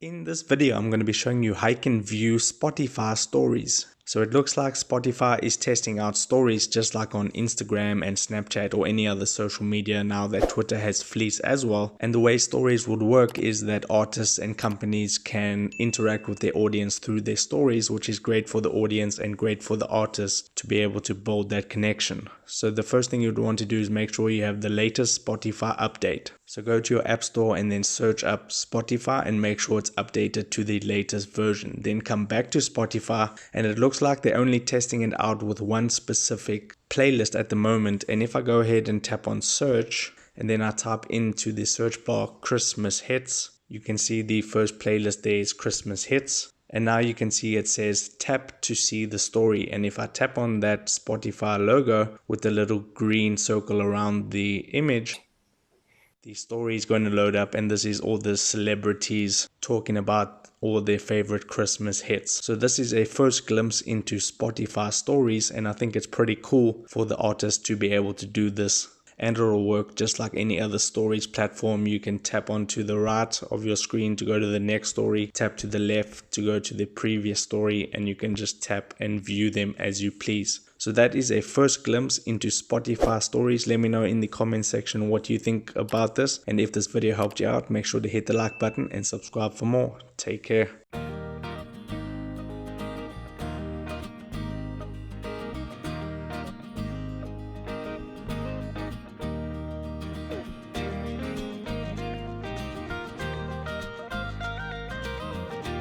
In this video, I'm going to be showing you how you can view Spotify stories. So it looks like Spotify is testing out stories just like on Instagram and Snapchat or any other social media now that Twitter has fleeced as well. And the way stories would work is that artists and companies can interact with their audience through their stories, which is great for the audience and great for the artists to be able to build that connection. So the first thing you'd want to do is make sure you have the latest Spotify update. So go to your app store and then search up Spotify and make sure it's updated to the latest version. Then come back to Spotify, and it looks like they're only testing it out with one specific playlist at the moment. And if I go ahead and tap on search and then I type into the search bar Christmas hits, you can see the first playlist there is Christmas hits. And now you can see it says tap to see the story. And if I tap on that Spotify logo with the little green circle around the image, the story is going to load up, and this is all the celebrities talking about all their favorite Christmas hits. So this is a first glimpse into Spotify stories, and I think it's pretty cool for the artist to be able to do this. And it'll work just like any other stories platform. You can tap onto the right of your screen to go to the next story, tap to the left to go to the previous story, and you can just tap and view them as you please. So that is a first glimpse into Spotify stories. Let me know in the comment section what you think about this. And if this video helped you out, make sure to hit the like button and subscribe for more. Take care.